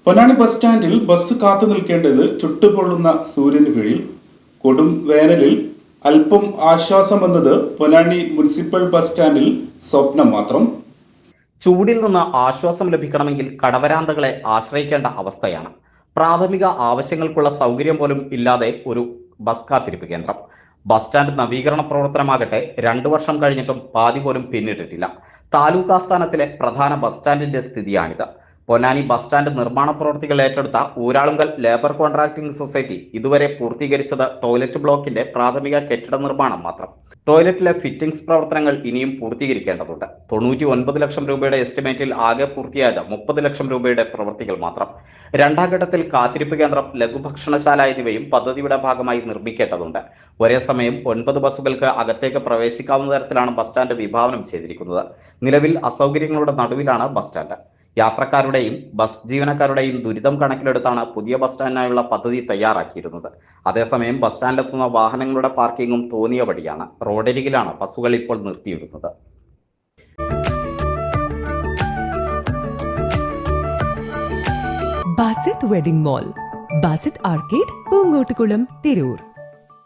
Ponnani bus സ്റ്റാൻഡിൽ bus കാത്തു നിൽക്കേണ്ടത് ചുട്ടുപൊള്ളുന്ന സൂര്യന് കീഴിൽ. കൊടും വേനലിൽ അല്പം ആശ്വാസമെന്നത് പൊന്നാനി മുനിസിപ്പൽ ബസ് സ്റ്റാൻഡിൽ സ്വപ്നം മാത്രം. ചൂടിൽ നിന്ന് ആശ്വാസം ലഭിക്കണമെങ്കിൽ കടവരാന്തകളെ ആശ്രയിക്കേണ്ട അവസ്ഥയാണ്. പ്രാഥമിക ആവശ്യങ്ങൾക്കുള്ള സൗകര്യം പോലും ഇല്ലാതെ ഒരു ബസ് കാത്തിരിപ്പ് കേന്ദ്രം. ബസ് സ്റ്റാൻഡ് നവീകരണ പ്രവർത്തനമാകട്ടെ 2 വർഷം കഴിഞ്ഞിട്ടും പാതി പോലും പിന്നിട്ടിട്ടില്ല. താലൂക്ക് ആസ്ഥാനത്തിലെ പ്രധാന ബസ് സ്റ്റാൻഡിന്റെ സ്ഥിതിയാണിത്. പൊന്നാനി ബസ് സ്റ്റാൻഡ് നിർമ്മാണ പ്രവൃത്തികൾ ഏറ്റെടുത്ത ഊരാളുങ്കൽ ലേബർ കോൺട്രാക്ടിംഗ് സൊസൈറ്റി ഇതുവരെ പൂർത്തീകരിച്ചത് ടോയ്ലറ്റ് ബ്ലോക്കിന്റെ പ്രാഥമിക കെട്ടിട നിർമ്മാണം മാത്രം. ടോയ്ലറ്റിലെ ഫിറ്റിംഗ്സ് പ്രവർത്തനങ്ങൾ ഇനിയും പൂർത്തീകരിക്കേണ്ടതുണ്ട്. 99 ലക്ഷം രൂപയുടെ എസ്റ്റിമേറ്റിൽ ആകെ പൂർത്തിയായത് 30 ലക്ഷം രൂപയുടെ പ്രവൃത്തികൾ മാത്രം. രണ്ടാം ഘട്ടത്തിൽ കാത്തിരിപ്പ് കേന്ദ്രം, ലഘുഭക്ഷണശാല എന്നിവയും പദ്ധതിയുടെ ഭാഗമായി നിർമ്മിക്കേണ്ടതുണ്ട്. ഒരേ സമയം 9 ബസ്സുകൾക്ക് അകത്തേക്ക് പ്രവേശിക്കാവുന്ന തരത്തിലാണ് ബസ് സ്റ്റാൻഡ് വിഭാവനം ചെയ്തിരിക്കുന്നത്. നിലവിൽ അസൗകര്യങ്ങളുടെ നടുവിലാണ് ബസ് സ്റ്റാൻഡ്. യാത്രക്കാരുടെയും ബസ് ജീവനക്കാരുടെയും ദുരിതം കണക്കിലെടുത്താണ് പുതിയ ബസ് സ്റ്റാൻഡിനായുള്ള പദ്ധതി തയ്യാറാക്കിയിരുന്നത്. അതേസമയം ബസ് സ്റ്റാൻഡിലെത്തുന്ന വാഹനങ്ങളുടെ പാർക്കിങ്ങും തോന്നിയപടിയാണ്. റോഡരികിലാണ് ബസ്സുകൾ ഇപ്പോൾ നിർത്തിയിടുന്നത്. Basith wedding mall, Basith arcade, Poongottukulam, Tirur.